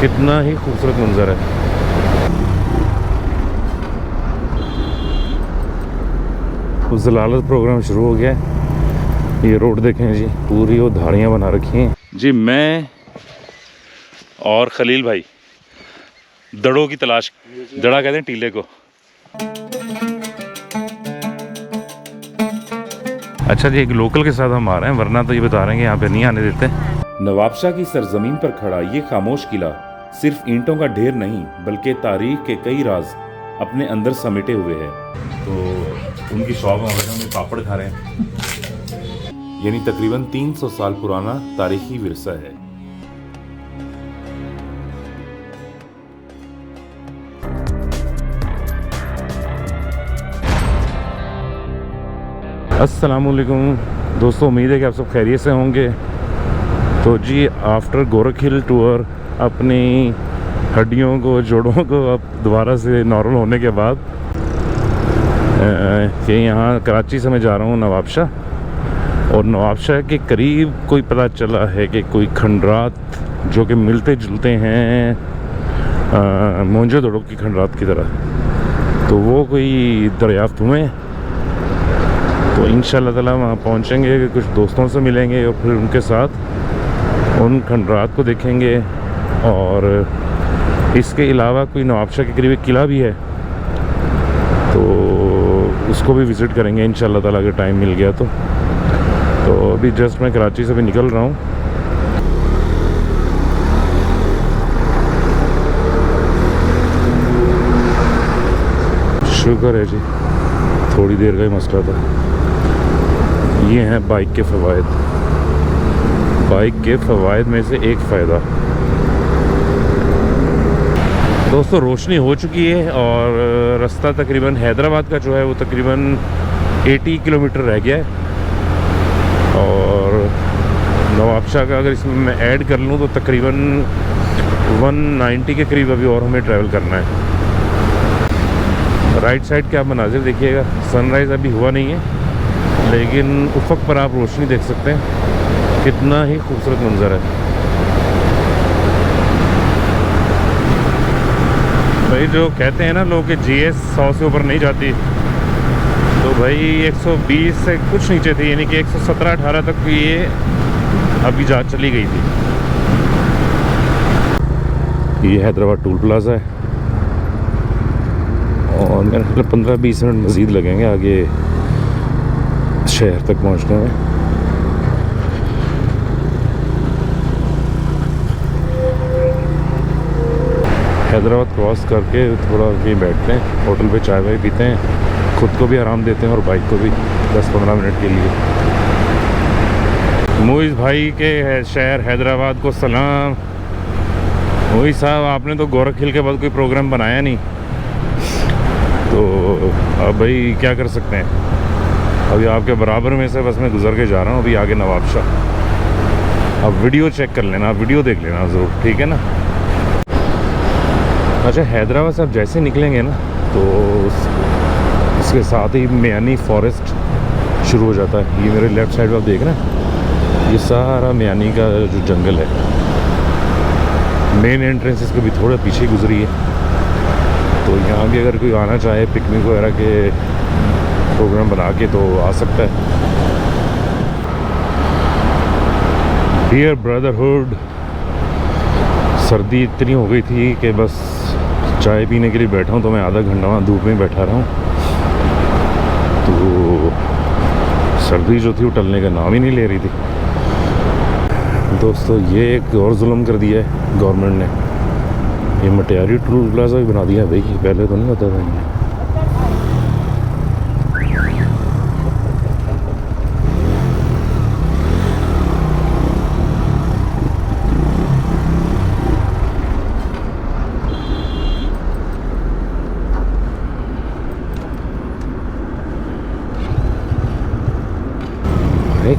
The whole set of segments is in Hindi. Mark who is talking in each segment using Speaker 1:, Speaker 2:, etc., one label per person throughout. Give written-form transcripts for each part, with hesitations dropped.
Speaker 1: कितना ही खूबसूरत मंजर है। जलालत प्रोग्राम शुरू हो गया है। ये रोड देखें जी, पूरी वो धाड़ियाँ बना रखी हैं जी। मैं और खलील भाई दड़ों की तलाश, दड़ा कहते हैं टीले को। अच्छा जी, एक लोकल के साथ हम आ रहे हैं, वरना तो ये बता रहे हैं कि यहाँ पे नहीं आने देते।
Speaker 2: नवाबशाह की सरजमीन पर खड़ा ये खामोश किला सिर्फ ईंटों का ढेर नहीं बल्कि तारीख के कई राज अपने अंदर समेटे हुए है।
Speaker 1: तो उनकी शॉप में हम पापड़ खा रहे हैं।
Speaker 2: यानी तकरीबन 300 साल पुराना तारीखी विरसा है।
Speaker 1: अस्सलामुअलैकुम दोस्तों, उम्मीद है कि आप सब खैरियत से होंगे। तो जी, आफ्टर गोरख हिल टूर अपनी हड्डियों को, जोड़ों को अब दोबारा से नॉर्मल होने के बाद कि यहाँ कराची से मैं जा रहा हूँ नवाबशाह। और नवाबशाह के करीब कोई पता चला है कि कोई खंडरात जो कि मिलते जुलते हैं मोहनजोदड़ो की खंडरात की तरह, तो वो कोई दरियाफ्त हुए। तो इंशाअल्लाह ताला वहाँ पहुँचेंगे, कुछ दोस्तों से मिलेंगे और फिर उनके साथ उन खंडरात को देखेंगे। और इसके अलावा कोई नवाबशाह के करीब एक किला भी है, तो उसको भी विज़िट करेंगे इंशाअल्लाह ताला, अगर टाइम मिल गया तो। अभी जस्ट मैं कराची से भी निकल रहा हूँ। शुक्र है जी, थोड़ी देर का ही मसला था। ये हैं बाइक के फ़वाइद। बाइक के फ़वाइद में से एक फ़ायदा दोस्तों, रोशनी हो चुकी है और रास्ता तकरीबन हैदराबाद का जो है वो तकरीबन 80 किलोमीटर रह गया है। और नवाबशाह का अगर इसमें मैं ऐड कर लूँ तो तकरीबन 190 के करीब अभी और हमें ट्रैवल करना है। राइट साइड के आप मनाजिर देखिएगा। सनराइज़ अभी हुआ नहीं है, लेकिन उफ़क़ पर आप रोशनी देख सकते हैं। कितना ही खूबसूरत मंजर है भाई। जो कहते हैं ना लोग कि GS 100 से ऊपर नहीं जाती, तो भाई 120 से कुछ नीचे थी, यानी कि 117-18 तक ये अभी जा चली गई थी। ये हैदराबाद टोल प्लाजा है और मेरे ख्याल 15-20 मिनट मज़ीद लगेंगे आगे शहर तक पहुंचने में। हैदराबाद क्रॉस करके थोड़ा कहीं बैठते हैं, होटल पे चाय वाय पीते हैं, खुद को भी आराम देते हैं और बाइक को भी 10-15 मिनट के लिए। मुइज़ भाई के शहर हैदराबाद को सलाम। मुइज़ साहब, आपने तो गोरख हिल के बाद कोई प्रोग्राम बनाया नहीं, तो अब भाई क्या कर सकते हैं। अभी आपके बराबर में से बस मैं गुजर के जा रहा हूँ, अभी आगे नवाबशाह। अब वीडियो चेक कर लेना, वीडियो देख लेना ज़रूर, ठीक है ना। अच्छा, हैदराबाद से आप जैसे निकलेंगे ना तो उसके साथ ही मियानी फॉरेस्ट शुरू हो जाता है। ये मेरे लेफ़्ट साइड पर आप देख रहे हैं, ये सारा मियानी का जो जंगल है। मेन एंट्रेंस इसके भी थोड़ा पीछे गुजरी है, तो यहाँ भी अगर कोई आना चाहे पिकनिक वगैरह के प्रोग्राम बना के तो आ सकता है। डियर ब्रदरहुड, सर्दी इतनी हो गई थी कि बस चाय पीने के लिए बैठा हूँ तो मैं आधा घंटा वहाँ धूप में बैठा रहा हूँ। तो सर्दी जो थी वो टलने का नाम ही नहीं ले रही थी दोस्तों। ये एक और जुल्म कर दिया है गवर्नमेंट ने, ये मटियारी टोल प्लाजा भी बना दिया है भाई, पहले तो नहीं होता था ये।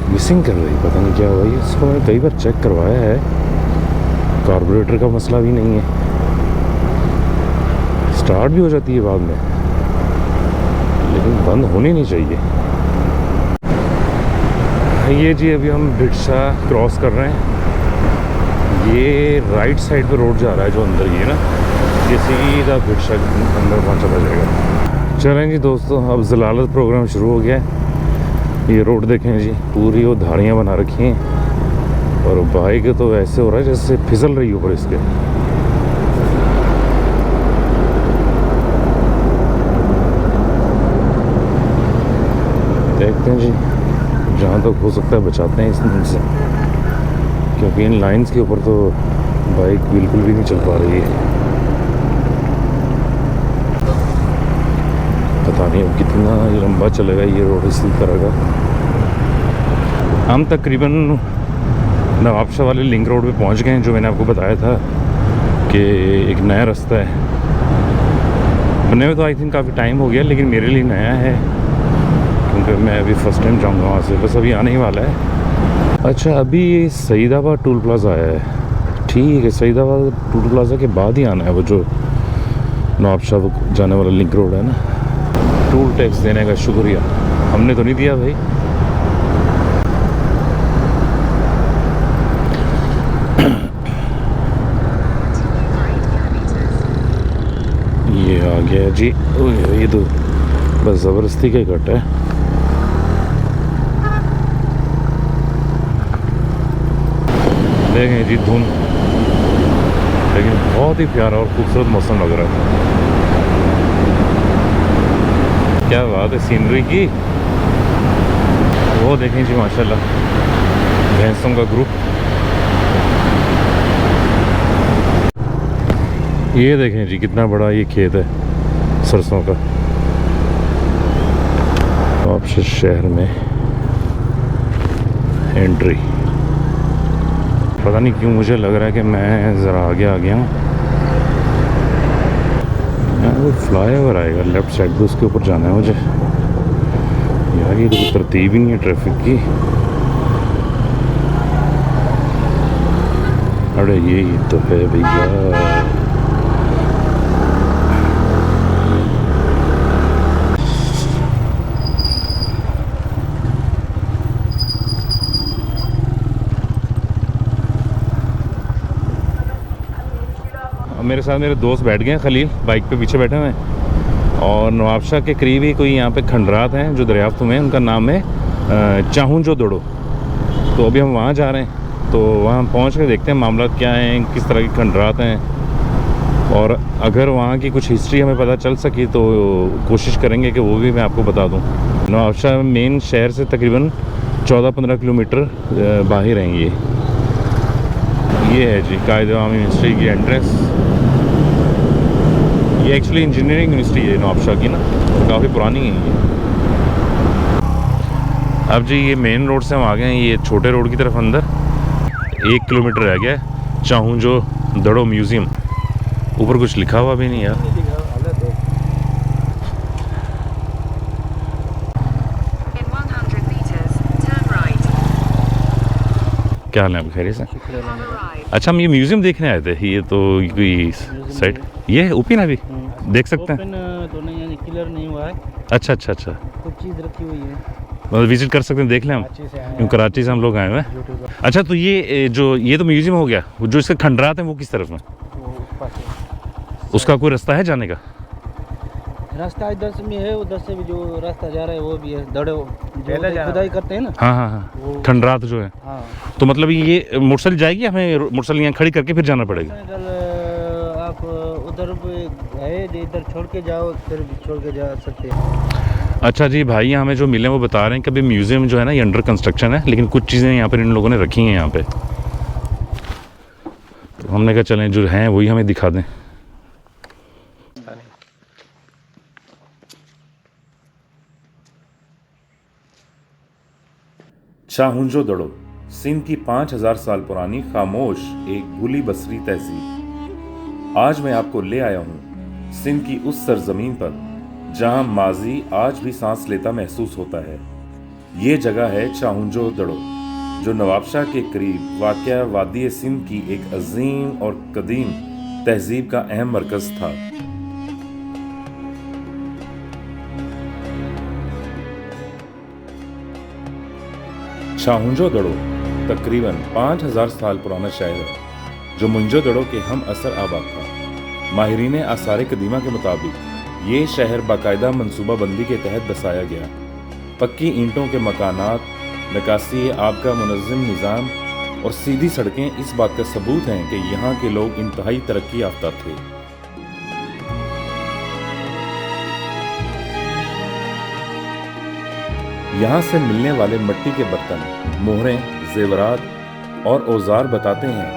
Speaker 1: मिसिंग कर रही, पता नहीं क्या हुआ। ये इसको मैंने कई बार चेक करवाया है, कार्बोरेटर का मसला भी नहीं है, स्टार्ट भी हो जाती है बाद में, लेकिन बंद होनी नहीं चाहिए। ये जी अभी हम भिटसा क्रॉस कर रहे हैं। ये राइट साइड पे रोड जा रहा है जो अंदर ही है ना, ये सीधा फिर शायद अंदर वहाँ चला जाएगा। चलें जी दोस्तों, अब जलालत प्रोग्राम शुरू हो गया है। ये रोड देखें जी, पूरी वो धारियाँ बना रखी हैं और बाइक तो ऐसे हो रहा है जैसे फिसल रही ऊपर इसके। देखते हैं जी, जहाँ तक हो सकता है बचाते हैं इससे, क्योंकि इन लाइंस के ऊपर तो बाइक बिल्कुल भी नहीं चल पा रही है। पता नहीं अब कितना लंबा चलेगा ये रोड इसी तरह का। हम तकरीबन नवाबशाह वाले लिंक रोड पे पहुंच गए हैं, जो मैंने आपको बताया था कि एक नया रास्ता है बनने में। तो आई थिंक काफ़ी टाइम हो गया, लेकिन मेरे लिए नया है क्योंकि मैं अभी फ़र्स्ट टाइम जाऊँगा वहाँ से, बस अभी आने ही वाला है। अच्छा, अभी ये सईदाबाद टोल प्लाज़ा आया है। ठीक है, सईदाबाद टोल प्लाज़ा के बाद ही आना है वो जो नवाबशाह जाने वाला लिंक रोड है ना। टोल टैक्स देने का शुक्रिया, हमने तो नहीं दिया भाई। ये आ गया जी, ये तो बस ज़बरदस्ती का ही कट है। देखें जी धुंध, लेकिन बहुत ही प्यारा और खूबसूरत मौसम लग रहा है। क्या बात है सीनरी की। वो देखें जी माशाल्लाह, भैंसों का ग्रुप। ये देखें जी कितना बड़ा ये खेत है सरसों का। नवाबशाह शहर में एंट्री। पता नहीं क्यों मुझे लग रहा है कि मैं ज़रा आगे आ गया हूँ। वो फ्लाईओवर आएगा लेफ़्ट साइड पे, उसके ऊपर जाना है मुझे। यार ये तो तरतीब ही नहीं है ट्रैफिक की। अरे ये तो है भैया। मेरे साथ मेरे दोस्त बैठ गए हैं, खलील बाइक पे पीछे बैठे हुए हैं। और नवाबशाह के करीब ही कोई यहाँ पे खंडरात हैं जो दरियाफ्त में, उनका नाम है चाहूँ जो दड़ो। तो अभी हम वहाँ जा रहे हैं, तो वहाँ पहुँच कर देखते हैं मामला क्या है, किस तरह के खंडरात हैं, और अगर वहाँ की कुछ हिस्ट्री हमें पता चल सकी तो कोशिश करेंगे कि वो भी मैं आपको बता दूँ। नवाबशाह मेन शहर से तकरीबन 14-15 किलोमीटर बाहर हैं ये है जी कायद आवामी यूनिवर्सिटी की एंट्रेंस। ये एक्चुअली इंजीनियरिंग यूनिवर्सिटी है नवाबशाह की ना, काफ़ी पुरानी है ये। अब जी ये मेन रोड से हम आ गए हैं ये छोटे रोड की तरफ अंदर। 1 किलोमीटर रह गया है, चाहूँ जो दड़ो म्यूज़ियम। ऊपर कुछ लिखा हुआ भी नहीं यार। क्या हाल है आप, खैरियत से? अच्छा, हम ये म्यूज़ियम देखने आए थे। ये तो कोई साइड, ये ओपन है अभी, देख सकते हैं?
Speaker 3: तो नहीं, यानी क्लियर नहीं हुआ है।
Speaker 1: अच्छा,
Speaker 3: कुछ चीज़ रखी हुई है,
Speaker 1: मतलब विजिट कर सकते हैं, देख लें हम। क्यों कराची से हम लोग आए हुए हैं। अच्छा, तो ये तो म्यूज़ियम हो गया, जो इसके खंडरात हैं वो किस तरफ में? उसका कोई रास्ता है जाने का?
Speaker 3: रास्ता इधर से भी है, उधर से भी जो रास्ता जा रहा है वो भी है। दड़े जो खुदाई करते हैं ना।
Speaker 1: हाँ, खंडरात जो है।
Speaker 3: हाँ,
Speaker 1: तो मतलब ये मोटरसाइकिल जाएगी, हमें मोटरसाइकिल यहाँ खड़ी करके फिर जाना पड़ेगा?
Speaker 3: आप उधर है, इधर छोड़ के जाओ, फिर भी छोड़ के जा सकते हैं।
Speaker 1: अच्छा जी, भाई हमें जो मिले वो बता रहे हैं कि अभी म्यूज़ियम जो है ना ये अंडर कंस्ट्रक्शन है, लेकिन कुछ चीज़ें यहाँ पर इन लोगों ने रखी हैं यहाँ पे। तो हमने कहा चलें जो हैं वही हमें दिखा दें।
Speaker 2: चाहुंजो दड़ो सिंध की 5000 साल पुरानी खामोश एक भूली बसरी तहजीब। आज मैं आपको ले आया हूँ सिंध की उस सरजमीन पर जहाँ माजी आज भी सांस लेता महसूस होता है। ये जगह है चाहुंजो दड़ो, जो नवाबशाह के करीब वाक़या वादी सिंध की एक अजीम और कदीम तहजीब का अहम मरकज़ था। चाहुंजो दड़ो तकरीबन 5000 साल पुराना शहर है। जो मोहनजोदड़ो के हम असर आबाद था। माहिरीन आसार कदीमा के मुताबिक ये शहर बाकायदा मनसूबाबंदी के तहत बसाया गया। पक्की ईंटों के मकानात, निकासी आब का मुनज़्ज़म निज़ाम और सीधी सड़कें इस बात का सबूत हैं कि यहाँ के लोग इंतहाई तरक्की याफ्ता थे। यहाँ से मिलने वाले मिट्टी के बर्तन, मोहरें, जेवरात और औजार बताते हैं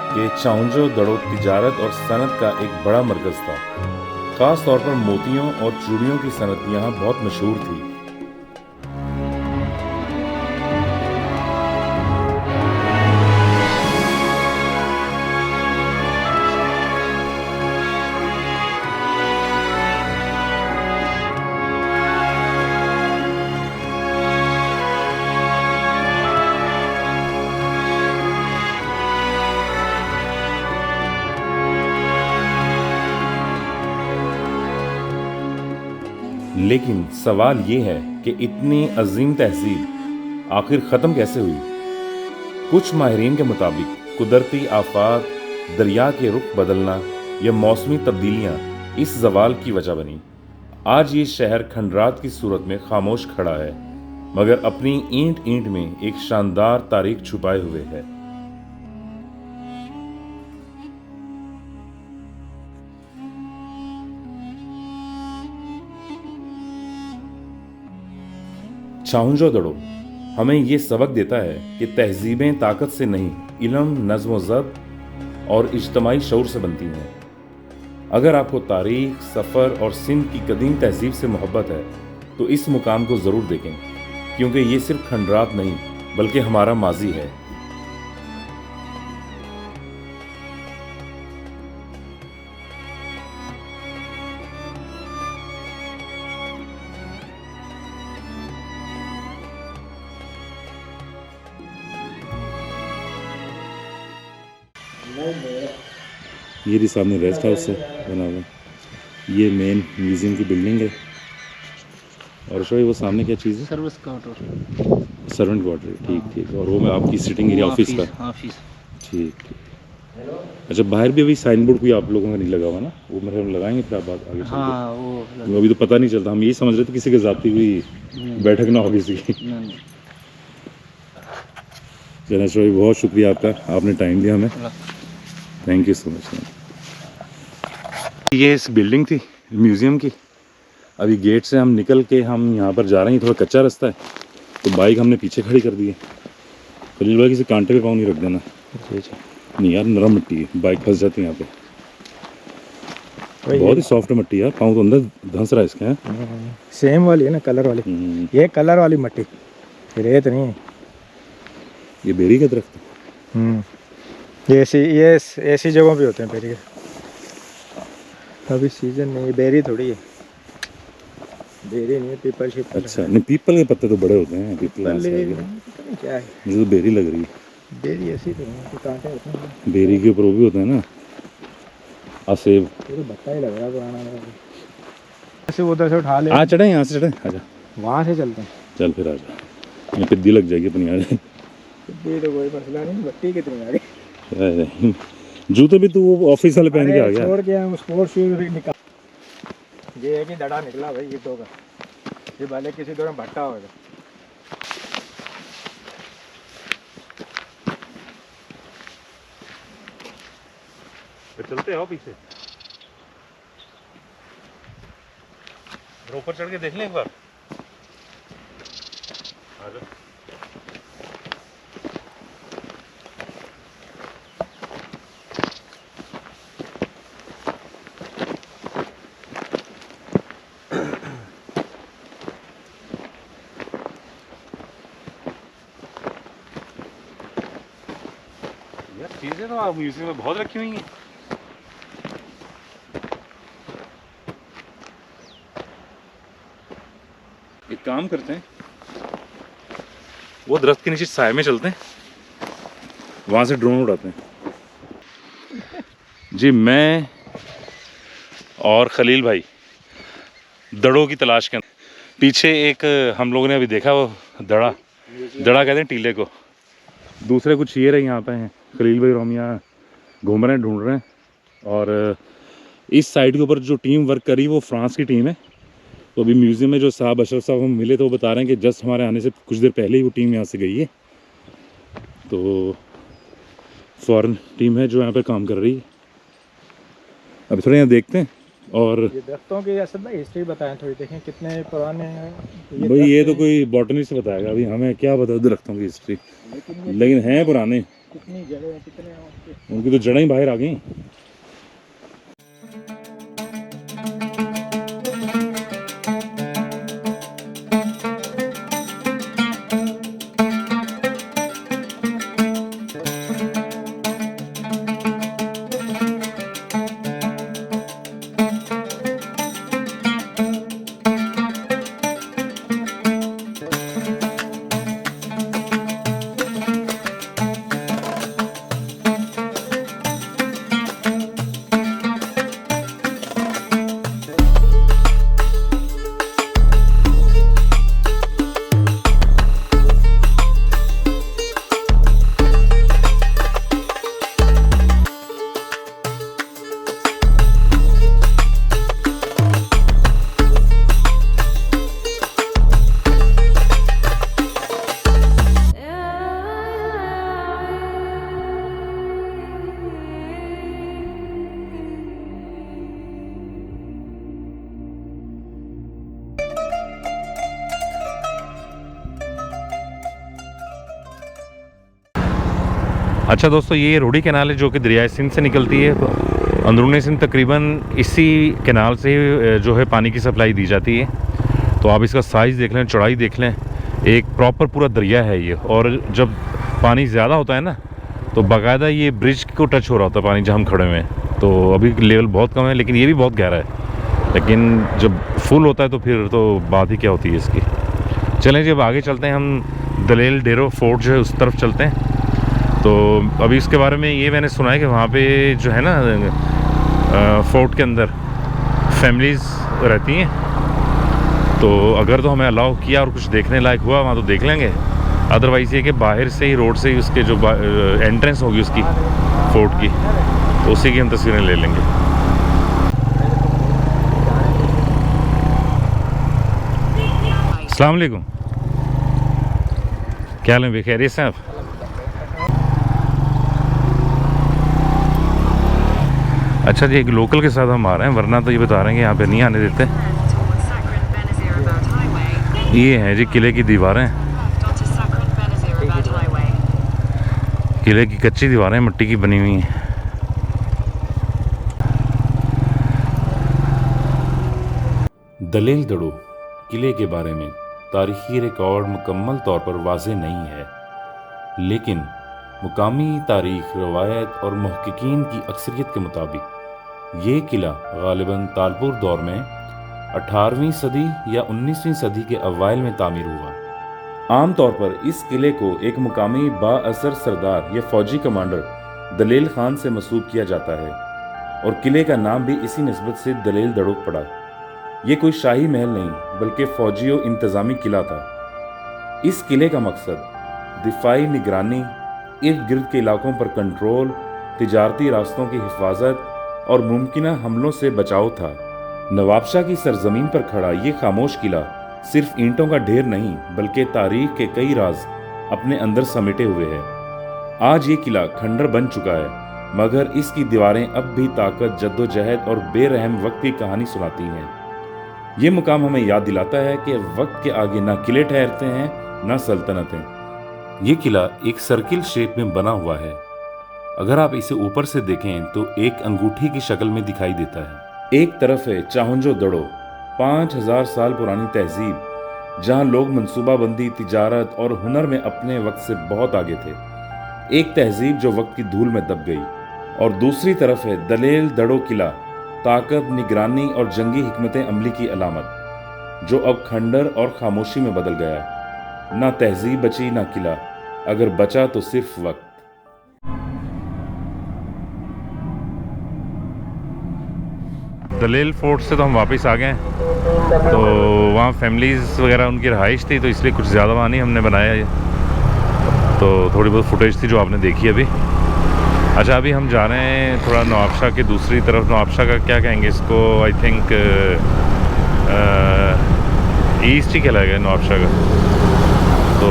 Speaker 2: कि चाउंजो-दड़ो तिजारत और सनत का एक बड़ा मरकज़ था। ख़ास तौर पर मोतियों और चूड़ियों की सनत यहाँ बहुत मशहूर थी। लेकिन सवाल ये है कि इतनी अजीम तहजीब आखिर ख़त्म कैसे हुई? कुछ माहिरीन के मुताबिक कुदरती आफात, दरिया के रुख बदलना या मौसमी तब्दीलियाँ इस जवाल की वजह बनी। आज ये शहर खंडरात की सूरत में खामोश खड़ा है, मगर अपनी ईंट ईंट में एक शानदार तारीख छुपाए हुए है। चाउंजो-दड़ो हमें ये सबक देता है कि तहजीबें ताकत से नहीं, इल्म, नज़्म व ज़ब्त और इज्तमाई शऊर से बनती हैं। अगर आपको तारीख, सफ़र और सिंध की कदीम तहजीब से मोहब्बत है तो इस मुकाम को ज़रूर देखें, क्योंकि ये सिर्फ खंडरात नहीं बल्कि हमारा माजी है।
Speaker 1: ये भी सामने रेस्ट हाउस है बना हुआ। ये मेन म्यूज़ियम की बिल्डिंग है। और शोई वो सामने क्या चीज़ है?
Speaker 3: Service quarter,
Speaker 1: servant quarter. ठीक ठीक। और वो मैं आपकी सिटिंग एरिया ऑफिस का।
Speaker 3: ऑफिस।
Speaker 1: ठीक ठीक। अच्छा, बाहर भी अभी साइन बोर्ड कोई आप लोगों का नहीं लगा हुआ ना? वो मेरे हम लगाएंगे फिर आप आगे चल के।
Speaker 3: हाँ वो
Speaker 1: अभी तो पता नहीं चलता, हम यही समझ रहे थे किसी के जाती हुई बैठक ना हो किसी की। चलो शोई, बहुत शुक्रिया आपका, आपने टाइम दिया हमें। Thank you so much. ये इस बिल्डिंग थी म्यूज़ियम की। अभी गेट से हम निकल के हम यहाँ पर जा रहे हैं। थोड़ा कच्चा रास्ता है तो बाइक हमने पीछे खड़ी कर दी है। खलील भाई किसी कांटे पे पाँव नहीं रख देना। नहीं यार, नरम मिट्टी है, बाइक फंस जाती है यहाँ पे। बहुत ही सॉफ्ट मिट्टी है, पाँव तो अंदर धंस रहा है इसके।
Speaker 4: सेम वाली है ना, कलर वाली। ये कलर वाली मिट्टी, रेत नहीं है।
Speaker 1: ये बेरी का दरख्त है।
Speaker 4: ये ऐसी जगहों पे होते हैं बेरी के। अभी सीजन नहीं, बेरी थोड़ी है, बेरी नहीं है, पीपल शिपल।
Speaker 1: अच्छा, नहीं पीपल के पत्ते तो बड़े होते हैं। पीपल
Speaker 4: पता नहीं क्या है,
Speaker 1: मुझे तो बेरी लग रही है।
Speaker 4: बेरी ऐसी तो नहीं, कांटे होते हैं।
Speaker 1: बेरी के ऊपर वो भी होते हैं ना, सेब।
Speaker 4: ये तो भट्टा ही लग रहा है पुराना। ऐसे उधर से उठा ले।
Speaker 1: चढ़े, यहाँ से चढ़े, आजा।
Speaker 4: वहाँ से चलते हैं।
Speaker 1: चल फिर आजा, यहाँ पिद्दी लग जाएगी अपनी। आ जाए
Speaker 4: तो कोई मसला नहीं, भट्टी कितनी आ गई।
Speaker 1: जूते भी तू वो ऑफिस वाले पहन के आ गया।
Speaker 4: छोड़ के हम स्पोर्ट्स शूज भी निकाल। ये है कि दड़ा निकला भाई ईंटों का। ये भले किसी दौरान भट्टा होगा।
Speaker 1: चलते आओ पीछे, ऊपर चढ़ के देख लें एक बार। आजा। चीजें तो आप म्यूजियम में बहुत रखी हुई हैं। एक काम करते हैं, वो दरख्त के नीचे साए में चलते हैं, वहां से ड्रोन उड़ाते हैं। जी, मैं और खलील भाई दड़ों की तलाश के पीछे एक हम लोगों ने अभी देखा, वो दड़ा कहते हैं टीले को। दूसरे कुछ ये रहे यहाँ पे हैं, खलील भाई रोमिया घूम रहे हैं, ढूंढ रहे हैं। और इस साइड के ऊपर जो टीम वर्क करी वो फ्रांस की टीम है। तो अभी म्यूज़ियम में जो साहब अशरफ साहब हम मिले तो वो बता रहे हैं कि जस्ट हमारे आने से कुछ देर पहले ही वो टीम यहाँ से गई है। तो फॉरेन टीम है जो यहाँ पे काम कर रही है। अभी थोड़ा यहाँ देखते हैं। और
Speaker 4: ये दरख्तों की असल में हिस्ट्री बताएं थोड़ी, देखें कितने पुराने हैं
Speaker 1: भाई ये तो
Speaker 4: दरख्त
Speaker 1: कोई बॉटनिस्ट बताएगा, अभी हमें क्या बता दरख्तों की हिस्ट्री,
Speaker 4: हैं।
Speaker 1: लेकिन हैं पुराने।
Speaker 4: कितनी जड़ें हैं, कितने हैं उसके।
Speaker 1: उनकी तो जड़ें ही बाहर आ गई। अच्छा दोस्तों, ये रोडी कैनाल है जो कि दरियाए सिंध से निकलती है। अंदरूनी सिंध तकरीबन इसी कैनाल से जो है पानी की सप्लाई दी जाती है। तो आप इसका साइज़ देख लें, चौड़ाई देख लें, एक प्रॉपर पूरा दरिया है ये। और जब पानी ज़्यादा होता है ना तो बाकायदा ये ब्रिज को टच हो रहा होता है पानी जहाँ हम खड़े हुए हैं। तो अभी लेवल बहुत कम है लेकिन ये भी बहुत गहरा है। लेकिन जब फुल होता है तो फिर तो बात ही क्या होती है इसकी। चलें जी अब आगे चलते हैं, हम दलेल डेरो फोर्ट जो है उस तरफ चलते हैं। तो अभी इसके बारे में ये मैंने सुना है कि वहाँ पे जो है ना फोर्ट के अंदर फैमिलीज़ रहती हैं। तो अगर तो हमें अलाउ किया और कुछ देखने लायक हुआ वहाँ तो देख लेंगे, अदरवाइज़ ये कि बाहर से ही रोड से ही उसके जो एंट्रेंस होगी उसकी फोर्ट की तो उसी की हम तस्वीरें ले लेंगे। अस्सलाम वालेकुम, क्या हाल है, खैरियत से आप? अच्छा जी, एक लोकल के साथ हम आ रहे हैं, वरना तो ये बता रहे हैं कि यहाँ पे नहीं आने देते। ये हैं जी किले की दीवारें, किले की कच्ची दीवारें मिट्टी की बनी हुई हैं।
Speaker 2: दलेल दड़ो किले के बारे में तारीखी रिकॉर्ड मुकम्मल तौर पर वाज़ेह नहीं है, लेकिन मुकामी तारीख, रवायत और मुहक्किकीन की अक्सरियत के मुताबिक ये किला गालिबन तालपुर दौर में 18वीं सदी या 19वीं सदी के अवाइल में तामीर हुआ। आम तौर पर इस किले को एक मुकामी बाअसर सरदार या फौजी कमांडर दलेल खान से मसूब किया जाता है और किले का नाम भी इसी निस्बत से दलेल दड़ो पड़ा। ये कोई शाही महल नहीं बल्कि फौजी और इंतज़ामी किला था। इस किले का मकसद दिफाई निगरानी, इर्द गिर्द के इलाकों पर कंट्रोल, तिजारती रास्तों की हिफाजत और मुमकिना हमलों से बचाव था। नवाबशाह की सरजमीन पर खड़ा ये खामोश किला सिर्फ ईंटों का ढेर नहीं बल्कि तारीख के कई राज अपने अंदर समेटे हुए है। आज ये किला खंडर बन चुका है मगर इसकी दीवारें अब भी ताकत, जद्दोजहद और बेरहम वक्त की कहानी सुनाती हैं। ये मुकाम हमें याद दिलाता है कि वक्त के आगे ना किले ठहरते हैं ना सल्तनतें। ये किला एक सर्किल शेप में बना हुआ है। अगर आप इसे ऊपर से देखें तो एक अंगूठी की शक्ल में दिखाई देता है। एक तरफ है चाहुंजो दड़ो, 5000 साल पुरानी तहजीब जहां लोग मंसूबाबंदी, तिजारत और हुनर में अपने वक्त से बहुत आगे थे। एक तहजीब जो वक्त की धूल में दब गई। और दूसरी तरफ है दलेल दड़ो किला, ताकत, निगरानी और जंगी हिकमत अमली की अलामत, जो अब खंडर और खामोशी में बदल गया। ना तहजीब बची ना किला, अगर बचा तो सिर्फ वक्त।
Speaker 1: दलेल फोर्ट से तो हम वापस आ गए हैं। तो वहाँ फैमिलीज़ वगैरह उनकी रहाइश थी तो इसलिए कुछ ज़्यादा वहाँ नहीं हमने बनाया है। तो थोड़ी बहुत फुटेज थी जो आपने देखी अभी। अच्छा, अभी हम जा रहे हैं थोड़ा नवाबशाह की दूसरी तरफ। नवाबशाह का क्या कहेंगे इसको, आई थिंक ईस्ट ही कहलाएगा नवाबशाह का। तो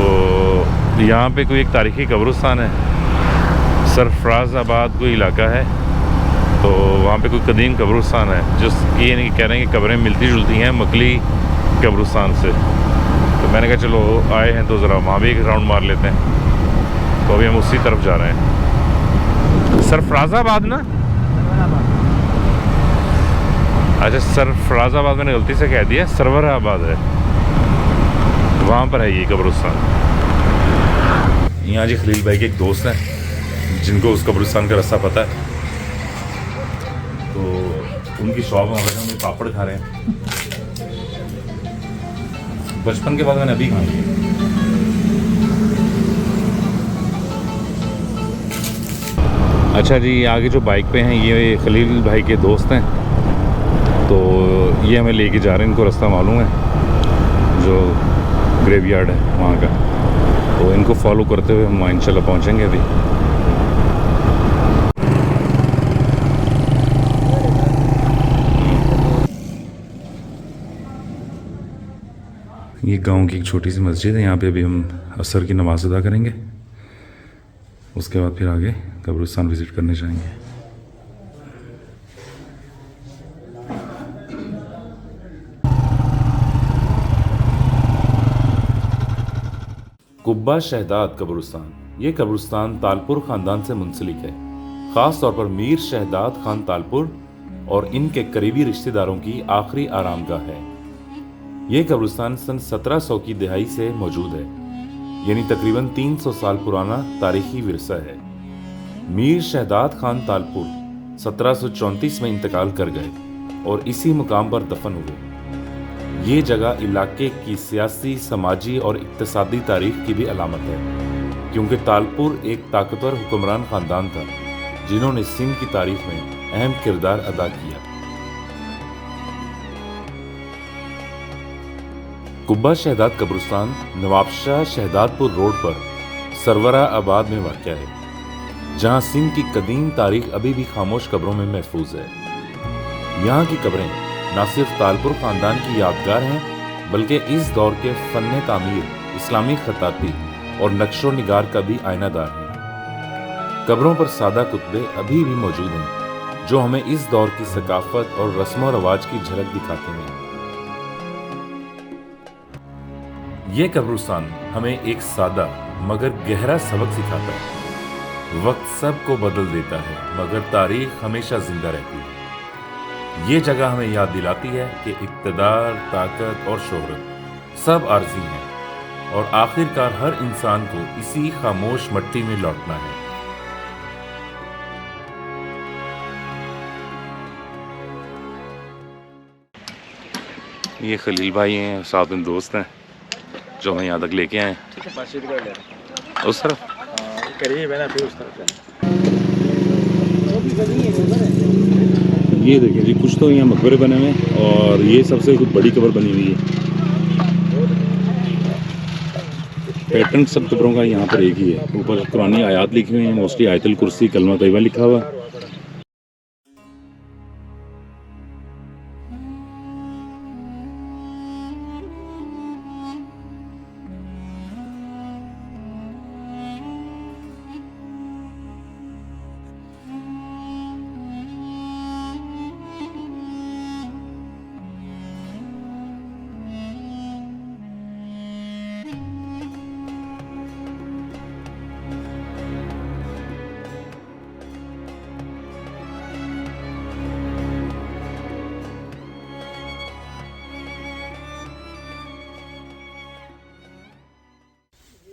Speaker 1: यहाँ पे कोई एक तारीखी कब्रिस्तान है, सरफराज़ाबाद कोई इलाका है, तो वहाँ पे कोई कदीम कब्रिस्तान है जिसकी यानी कह रहे हैं कि कब्रें मिलती जुलती हैं मकली कब्रिस्तान से। तो मैंने कहा चलो आए हैं तो ज़रा वहाँ भी एक राउंड मार लेते हैं। तो अभी हम उसी तरफ जा रहे हैं, सरफराज़ाबाद ना। अच्छा, सरफराज़ाबाद मैंने गलती से कह दिया, सरवराबाद है, वहाँ पर है ये कब्रिस्तान। यहाँ जी खलील भाई के एक दोस्त हैं जिनको उस कब्रिस्तान का रास्ता पता है, तो उनकी शॉप में हम ये पापड़ खा रहे हैं। बचपन के बाद मैंने अभी खाई है। अच्छा जी, आगे जो बाइक पे हैं ये खलील भाई के दोस्त हैं, तो ये हमें लेके जा रहे हैं। इनको रास्ता मालूम है जो ग्रेवयार्ड है वहाँ का, तो इनको फॉलो करते हुए हम इंशाल्लाह पहुँचेंगे अभी। ये गांव की एक छोटी सी मस्जिद है, यहाँ पे अभी हम असर की नमाज अदा करेंगे, उसके बाद फिर आगे कब्रिस्तान विज़िट करने जाएंगे।
Speaker 2: कुब्बा शहदाद कब्रिस्तान। ये कब्रिस्तान तालपुर ख़ानदान से मुंसलिक है, ख़ास तौर पर मीर शहदाद खान तालपुर और इनके करीबी रिश्तेदारों की आखिरी आरामगाह है। ये कब्रिस्तान सन 1700 की दिहाई से मौजूद है, यानी तकरीबन 300 साल पुराना तारीखी विरसा है। मीर शहदाद खान तालपुर 1734 में इंतकाल कर गए और इसी मुकाम पर दफन हुए। ये जगह इलाके की सियासी, समाजी और इक्तिसादी तारीख की भी अलामत है, क्योंकि तालपुर एक ताकतवर हुक्मरान खानदान था जिन्होंने सिंध की तारीख में अहम किरदार अदा किया। कुब्बा शहदाद कब्रिस्तान नवाबशाह शहदादपुर रोड पर सरवरा आबाद में वाक़या है, जहां सिंध की कदीम तारीख अभी भी खामोश कब्रों में महफूज है। यहाँ की कब्रें न सिर्फ तालपुर खानदान की यादगार हैं, बल्कि इस दौर के फन्ने तामीर, इस्लामी खताती और नक्शो निगार का भी आईनादार हैं। कब्रों पर सादा कुतबे अभी भी मौजूद हैं, जो हमें इस दौर की सकाफत और रस्म रवाज की झलक दिखाते हैं। ये कब्रिस्तान हमें एक सादा मगर गहरा सबक सिखाता है। वक्त सबको बदल देता है, मगर तारीख हमेशा जिंदा रहती है। ये जगह हमें याद दिलाती है कि इक़्तिदार, ताकत और शोहरत सब आर्जी हैं और आखिरकार हर इंसान को इसी खामोश मट्टी में लौटना है।
Speaker 1: ये खलील भाई हैं, साथ में दोस्त हैं जो हमें यहाँ तक लेके आए।
Speaker 4: मस्जिद का ले
Speaker 1: उस तरफ
Speaker 4: करीब है ना, फिर उस तरफ है।
Speaker 1: ये देखिए जी, कुछ तो यहाँ मकबरे बने हुए हैं और ये सबसे कुछ बड़ी कब्र बनी हुई है। पैटर्न सब कब्रों का यहाँ पर एक ही है। ऊपर कुरानी आयात लिखी हुई हैं, मोस्टली आयतुल कुर्सी, कलमा तैयबा लिखा हुआ।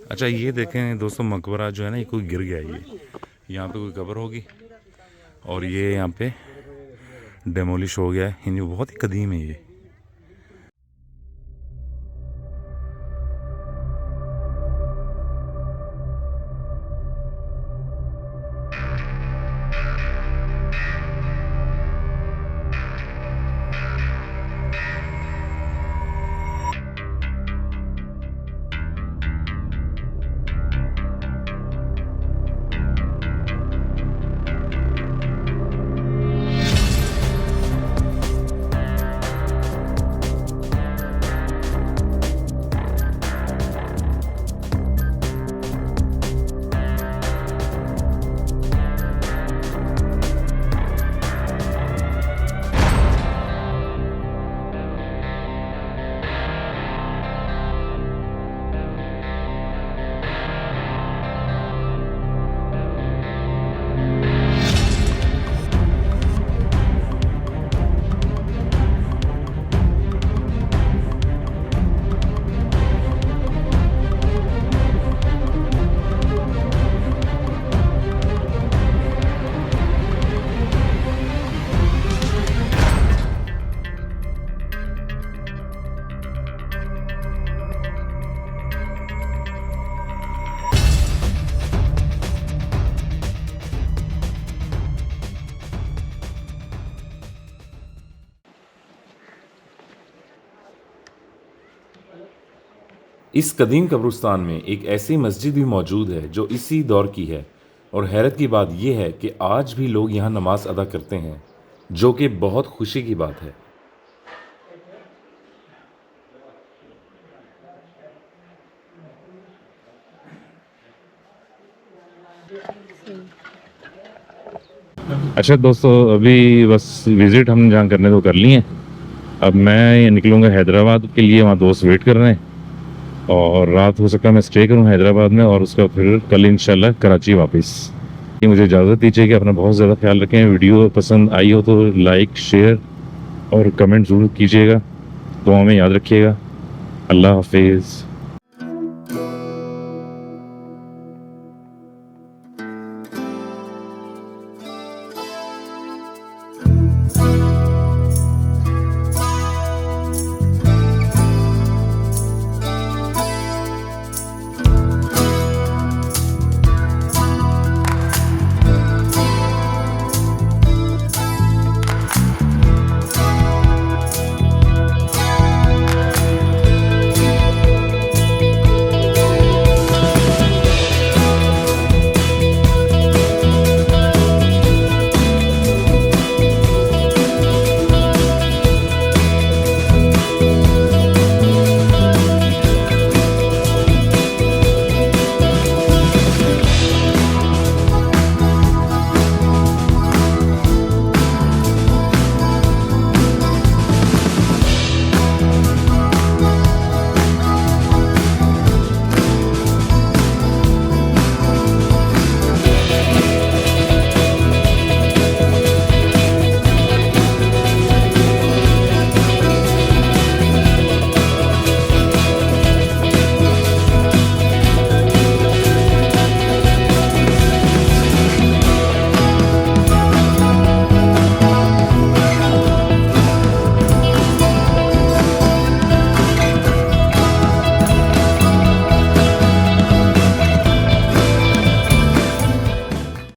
Speaker 1: अच्छा, ये देखें दोस्तों, मकबरा जो है ना, ये कोई गिर गया है। ये यहाँ पे कोई कब्र होगी और ये यहाँ पे डेमोलिश हो गया है। ये बहुत ही कदीम है ये।
Speaker 2: इस कदीम कब्रिस्तान में एक ऐसी मस्जिद भी मौजूद है जो इसी दौर की है, और हैरत की बात यह है कि आज भी लोग यहाँ नमाज अदा करते हैं, जो कि बहुत खुशी की बात है।
Speaker 1: अच्छा दोस्तों, अभी बस विज़िट हम जहाँ करने तो कर लिए हैं। अब मैं निकलूँगा हैदराबाद के लिए, वहाँ दोस्त वेट कर रहे हैं, और रात हो सकता है मैं स्टे करूँ हैदराबाद में, और उसका फिर कल इंशाल्लाह कराची वापस। मुझे इजाज़त दीजिए कि अपना बहुत ज़्यादा ख्याल रखें। वीडियो पसंद आई हो तो लाइक, शेयर और कमेंट ज़रूर कीजिएगा। दुआ में याद रखिएगा। अल्लाह हाफिज़।